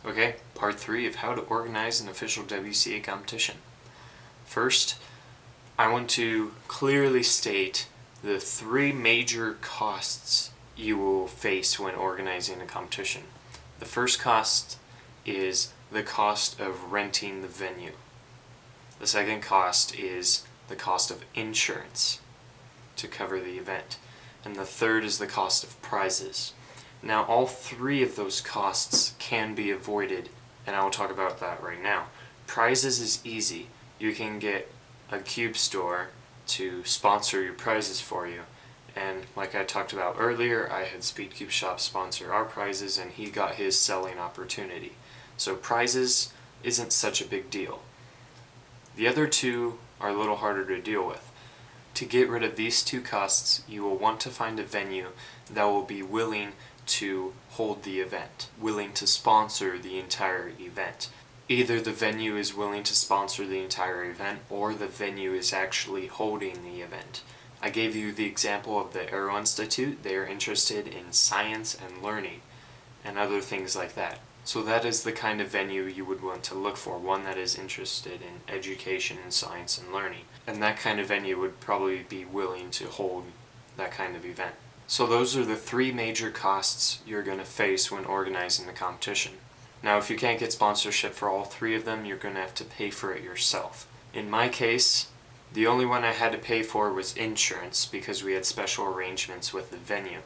Okay, part 3 of how to organize an official WCA competition. First, I want to clearly state the 3 major costs you will face when organizing a competition. The first cost is the cost of renting the venue. The second cost is the cost of insurance to cover the event. And the third is the cost of prizes. Now, all 3 of those costs can be avoided, and I will talk about that right now. Prizes is easy. You can get a cube store to sponsor your prizes for you. And like I talked about earlier, I had Speedcube Shop sponsor our prizes, and he got his selling opportunity. So prizes isn't such a big deal. The other 2 are a little harder to deal with. To get rid of these 2 costs, you will want to find a venue that will be willing to hold the event, willing to sponsor the entire event. Either the venue is willing to sponsor the entire event, or the venue is actually holding the event. I gave you the example of the Aero Institute. They are interested in science and learning, and other things like that. So that is the kind of venue you would want to look for, one that is interested in education and science and learning. And that kind of venue would probably be willing to hold that kind of event. So those are the 3 major costs you're going to face when organizing the competition. Now, if you can't get sponsorship for all 3 of them, you're going to have to pay for it yourself. In my case, the only one I had to pay for was insurance because we had special arrangements with the venue.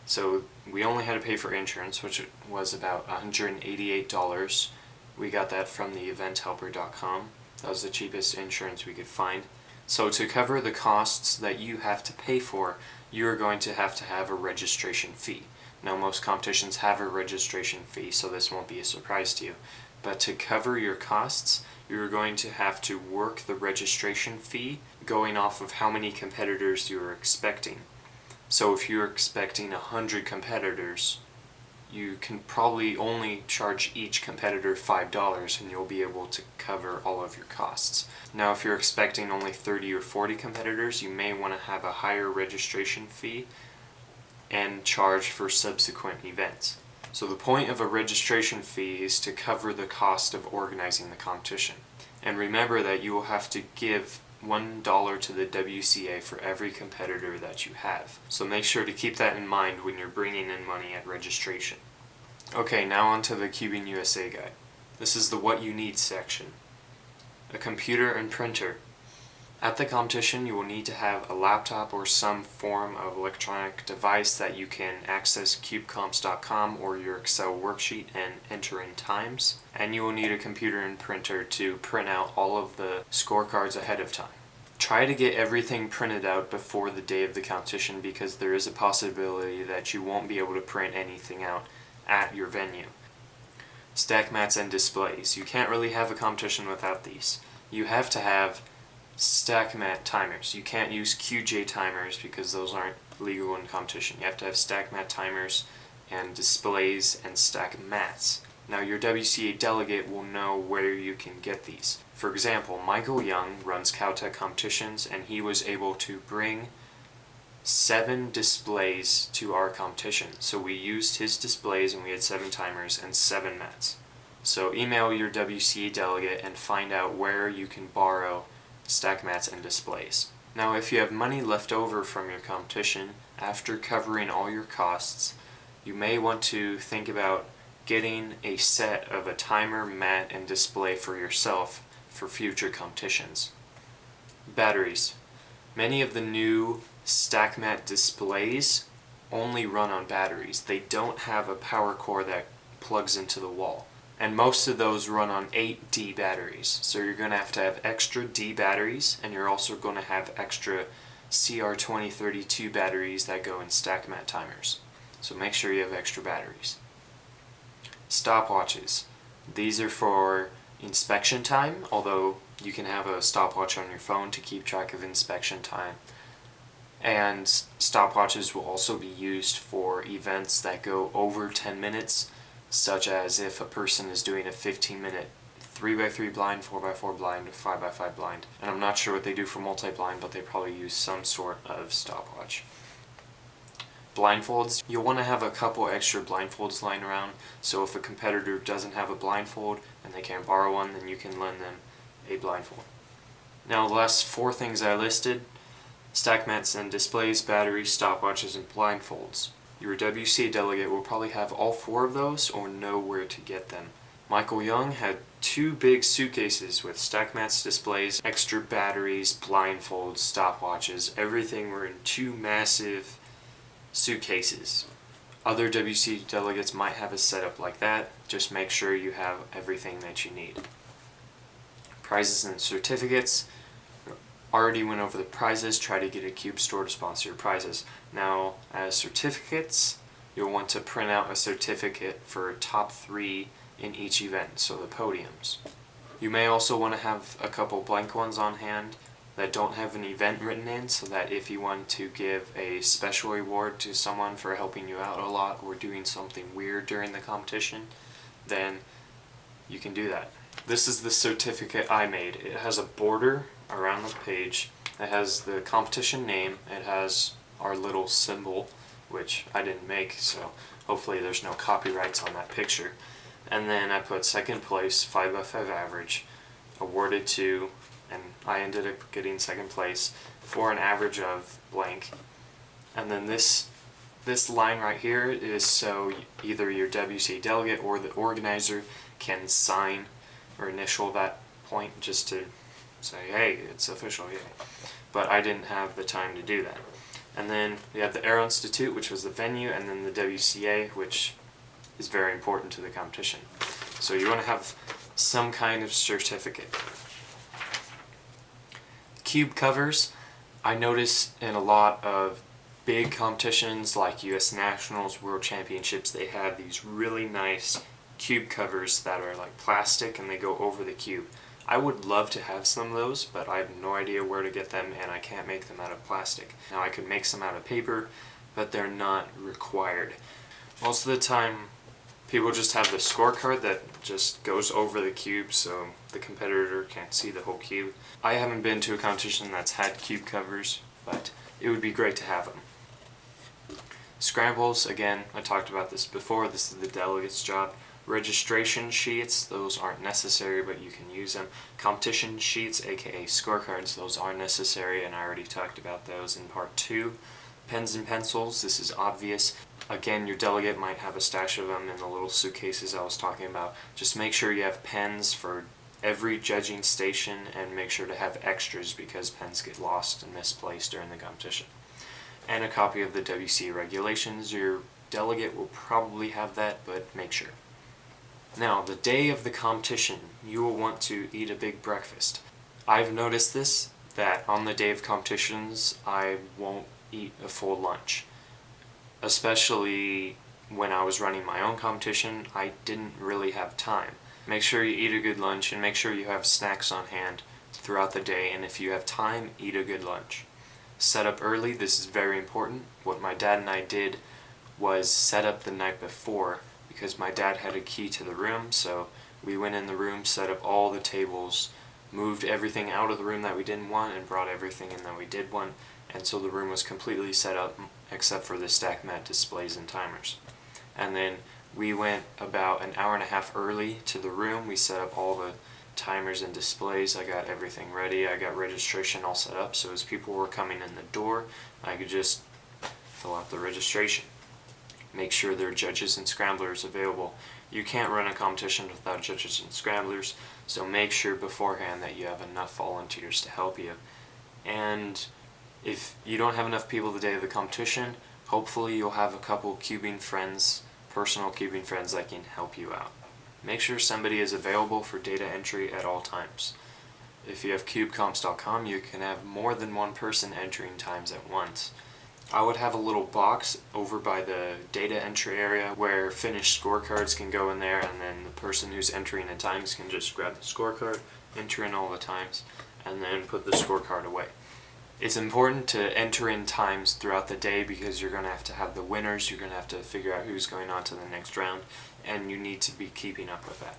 So we only had to pay for insurance, which was about $188. We got that from the eventhelper.com. That was the cheapest insurance we could find. So to cover the costs that you have to pay for, you're going to have a registration fee. Now, most competitions have a registration fee, so this won't be a surprise to you. But to cover your costs, you're going to have to work the registration fee going off of how many competitors you're expecting. So if you're expecting 100 competitors, you can probably only charge each competitor $5 and you'll be able to cover all of your costs. Now, if you're expecting only 30 or 40 competitors, you may want to have a higher registration fee and charge for subsequent events. So the point of a registration fee is to cover the cost of organizing the competition. And remember that you will have to give $1 to the WCA for every competitor that you have. So make sure to keep that in mind when you're bringing in money at registration. Okay, now on to the Cubing USA guide. This is the what you need section. A computer and printer. At the competition, you will need to have a laptop or some form of electronic device that you can access cubecomps.com or your Excel worksheet and enter in times. And you will need a computer and printer to print out all of the scorecards ahead of time. Try to get everything printed out before the day of the competition because there is a possibility that you won't be able to print anything out at your venue. Stack mats and displays. You can't really have a competition without these. You have to have stack mat timers. You can't use QJ timers because those aren't legal in competition. You have to have stack mat timers and displays and stack mats. Now, your WCA delegate will know where you can get these. For example, Michael Young runs Caltech competitions, and he was able to bring 7 displays to our competition. So we used his displays and we had 7 timers and 7 mats. So email your WCA delegate and find out where you can borrow stack mats and displays. Now, if you have money left over from your competition after covering all your costs, you may want to think about getting a set of a timer, mat, and display for yourself for future competitions. Batteries. Many of the new stack mat displays only run on batteries. They don't have a power core that plugs into the wall. And most of those run on 8D batteries. So you're going to have extra D batteries, and you're also going to have extra CR2032 batteries that go in stack mat timers. So make sure you have extra batteries. Stopwatches. These are for inspection time, although you can have a stopwatch on your phone to keep track of inspection time. And stopwatches will also be used for events that go over 10 minutes, such as if a person is doing a 15-minute 3x3 blind, 4x4 blind, 5x5 blind. And I'm not sure what they do for multi-blind, but they probably use some sort of stopwatch. blindfolds, you'll want to have a couple extra blindfolds lying around, so if a competitor doesn't have a blindfold and they can't borrow one, then you can lend them a blindfold. Now the last 4 things I listed: stack mats and displays, batteries, stopwatches, and blindfolds. Your WCA delegate will probably have all 4 of those or know where to get them. Michael Young had 2 big suitcases with stack mats, displays, extra batteries, blindfolds, stopwatches. Everything were in 2 massive suitcases. Other WCA delegates might have a setup like that. Just make sure you have everything that you need. Prizes and certificates. Already went over the prizes. Try to get a cube store to sponsor your prizes. Now, as certificates, you'll want to print out a certificate for top 3 in each event, so the podiums. You may also want to have a couple blank ones on hand that don't have an event written in, so that if you want to give a special reward to someone for helping you out a lot or doing something weird during the competition, then you can do that. This is the certificate I made. It has a border around the page. It has the competition name. It has our little symbol, which I didn't make, so hopefully there's no copyrights on that picture. And then I put second place, 5x5 average, awarded to, and I ended up getting second place for an average of blank. And then this line right here is so either your WCA delegate or the organizer can sign or initial that point just to say, hey, it's official, yay. But I didn't have the time to do that. And then we have the Aero Institute, which was the venue, and then the WCA, which is very important to the competition. So you want to have some kind of certificate. Cube covers, I notice in a lot of big competitions like US Nationals, World Championships, they have these really nice cube covers that are like plastic and they go over the cube. I would love to have some of those, but I have no idea where to get them, and I can't make them out of plastic. Now I could make some out of paper, but they're not required. Most of the time people just have the scorecard that just goes over the cube so the competitor can't see the whole cube. I haven't been to a competition that's had cube covers, but it would be great to have them. Scrambles, again, I talked about this before. This is the delegate's job. Registration sheets, those aren't necessary, but you can use them. Competition sheets, aka scorecards, those are necessary, and I already talked about those in part 2. Pens and pencils, this is obvious. Again, your delegate might have a stash of them in the little suitcases I was talking about. Just make sure you have pens for every judging station, and make sure to have extras because pens get lost and misplaced during the competition. And a copy of the WCA regulations. Your delegate will probably have that, but make sure. Now, the day of the competition, you will want to eat a big breakfast. I've noticed this, that on the day of competitions, I won't eat a full lunch. Especially when I was running my own competition, I didn't really have time. Make sure you eat a good lunch, and make sure you have snacks on hand throughout the day, and if you have time, eat a good lunch. Set up early, this is very important. What my dad and I did was set up the night before, because my dad had a key to the room, so we went in the room, set up all the tables, moved everything out of the room that we didn't want, and brought everything in that we did want, and so the room was completely set up except for the stack mat, displays, and timers. And then we went about an hour and a half early to the room. We set up all the timers and displays. I got everything ready. I got registration all set up, so as people were coming in the door, I could just fill out the registration. Make sure there are judges and scramblers available. You can't run a competition without judges and scramblers, so make sure beforehand that you have enough volunteers to help you. And if you don't have enough people the day of the competition, hopefully you'll have a couple cubing friends, personal cubing friends that can help you out. Make sure somebody is available for data entry at all times. If you have cubecomps.com, you can have more than one person entering times at once. I would have a little box over by the data entry area where finished scorecards can go in there, and then the person who's entering the times can just grab the scorecard, enter in all the times, and then put the scorecard away. It's important to enter in times throughout the day because you're going to have the winners, you're going to have to figure out who's going on to the next round, and you need to be keeping up with that.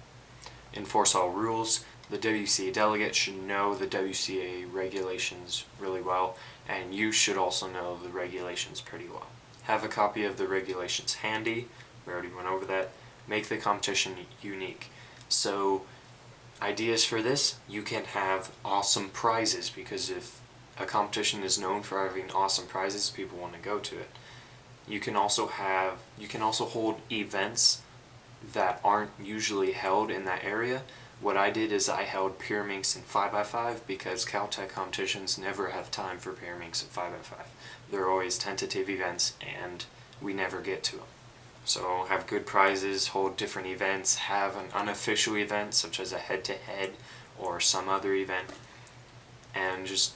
Enforce all rules. The WCA delegate should know the WCA regulations really well, and you should also know the regulations pretty well. Have have a copy of the regulations handy. We already went over that. Make the competition unique. So ideas for this, you can have awesome prizes, because if a competition is known for having awesome prizes, people want to go to it. You can also hold events that aren't usually held in that area. What I did is I held pyraminx and 5x5 because Caltech competitions never have time for pyraminx and 5x5. They're always tentative events and we never get to them. So have good prizes, hold different events, have an unofficial event such as a head-to-head or some other event, and just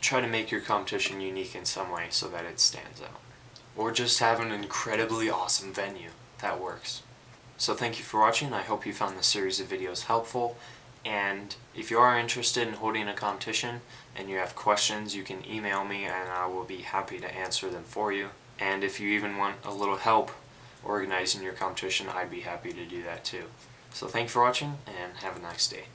try to make your competition unique in some way so that it stands out. Or just have an incredibly awesome venue. That works. So thank you for watching. I hope you found this series of videos helpful, and if you are interested in holding a competition and you have questions, you can email me and I will be happy to answer them for you. And if you even want a little help organizing your competition, I'd be happy to do that too. So thank you for watching and have a nice day.